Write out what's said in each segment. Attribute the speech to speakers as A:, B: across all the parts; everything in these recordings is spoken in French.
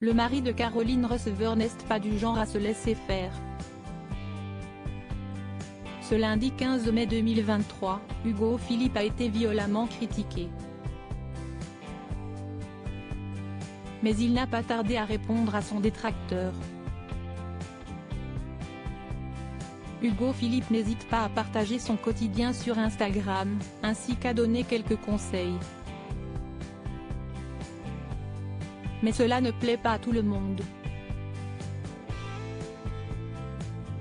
A: Le mari de Caroline Receveur n'est pas du genre à se laisser faire. Ce lundi 15 mai 2023, Hugo Philippe a été violemment critiqué. Mais il n'a pas tardé à répondre à son détracteur. Hugo Philippe n'hésite pas à partager son quotidien sur Instagram, ainsi qu'à donner quelques conseils. Mais cela ne plaît pas à tout le monde.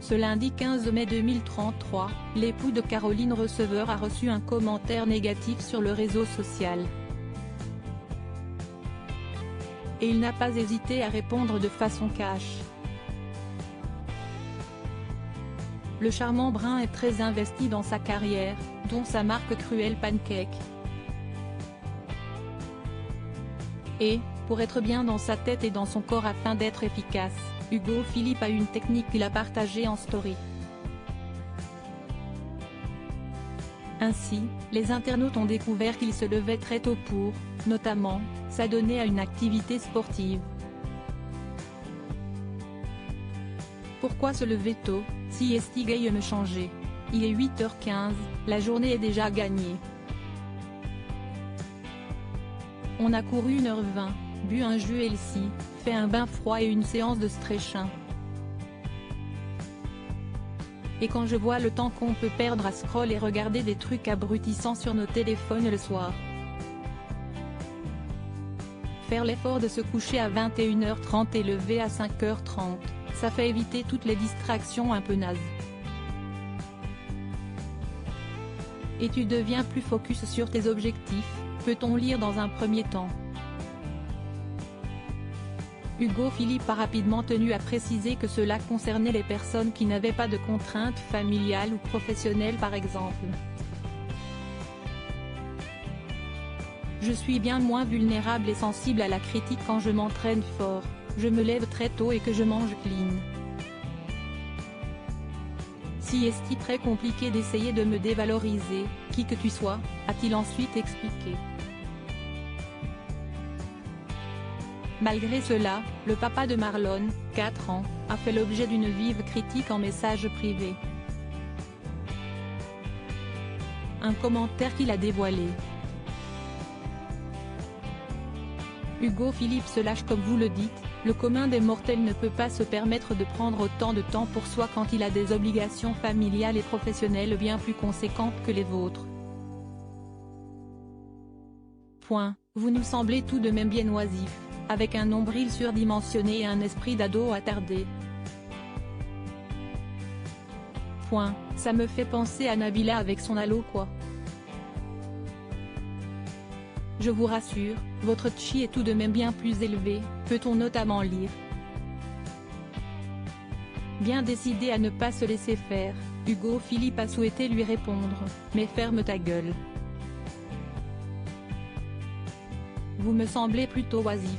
A: Ce lundi 15 mai 2033, l'époux de Caroline Receveur a reçu un commentaire négatif sur le réseau social. Et il n'a pas hésité à répondre de façon cash. Le charmant brun est très investi dans sa carrière, dont sa marque Cruel Pancake. Et, pour être bien dans sa tête et dans son corps afin d'être efficace, Hugo Philippe a une technique qu'il a partagée en story. Ainsi, les internautes ont découvert qu'il se levait très tôt pour, notamment, s'adonner à une activité sportive. Pourquoi se lever tôt, si est-il gay me changer? Il est 8h15, la journée est déjà gagnée. On a couru 1h20, bu un jus healthy, fait un bain froid et une séance de stretching. Et quand je vois le temps qu'on peut perdre à scroll et regarder des trucs abrutissants sur nos téléphones le soir. Faire l'effort de se coucher à 21h30 et lever à 5h30, ça fait éviter toutes les distractions un peu nazes. Et tu deviens plus focus sur tes objectifs, peut-on lire dans un premier temps. Hugo Philippe a rapidement tenu à préciser que cela concernait les personnes qui n'avaient pas de contraintes familiales ou professionnelles par exemple. Je suis bien moins vulnérable et sensible à la critique quand je m'entraîne fort, je me lève très tôt et que je mange clean. Si est-il très compliqué d'essayer de me dévaloriser, qui que tu sois, a-t-il ensuite expliqué. Malgré cela, le papa de Marlon, 4 ans, a fait l'objet d'une vive critique en message privé. Un commentaire qu'il a dévoilé. Hugo Philippe se lâche comme vous le dites, le commun des mortels ne peut pas se permettre de prendre autant de temps pour soi quand il a des obligations familiales et professionnelles bien plus conséquentes que les vôtres. Point, vous nous semblez tout de même bien oisif, avec un nombril surdimensionné et un esprit d'ado attardé. Point, ça me fait penser à Nabila avec son halo quoi. Je vous rassure, votre chi est tout de même bien plus élevé, peut-on notamment lire. Bien décidé à ne pas se laisser faire, Hugo Philippe a souhaité lui répondre, mais ferme ta gueule. Vous me semblez plutôt oisif.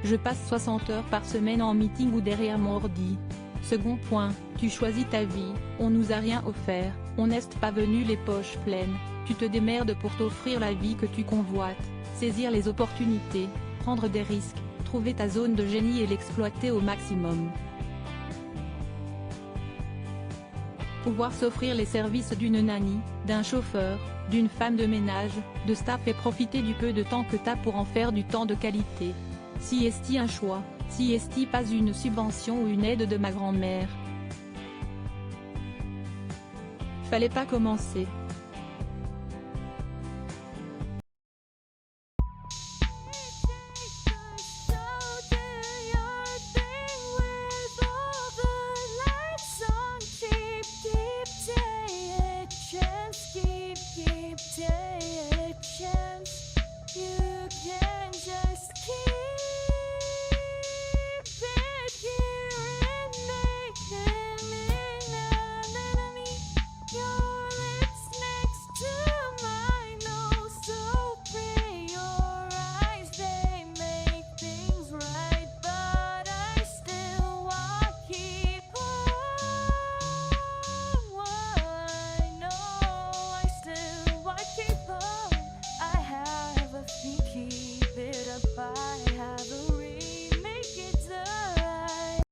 A: Je passe 60 heures par semaine en meeting ou derrière mon ordi. Second point, tu choisis ta vie, on nous a rien offert, on n'est pas venu les poches pleines, tu te démerdes pour t'offrir la vie que tu convoites, saisir les opportunités, prendre des risques, trouver ta zone de génie et l'exploiter au maximum. Pouvoir s'offrir les services d'une nanny, d'un chauffeur, d'une femme de ménage, de staff et profiter du peu de temps que t'as pour en faire du temps de qualité. Si est-il un choix, si est-il pas une subvention ou une aide de ma grand-mère. Fallait pas commencer.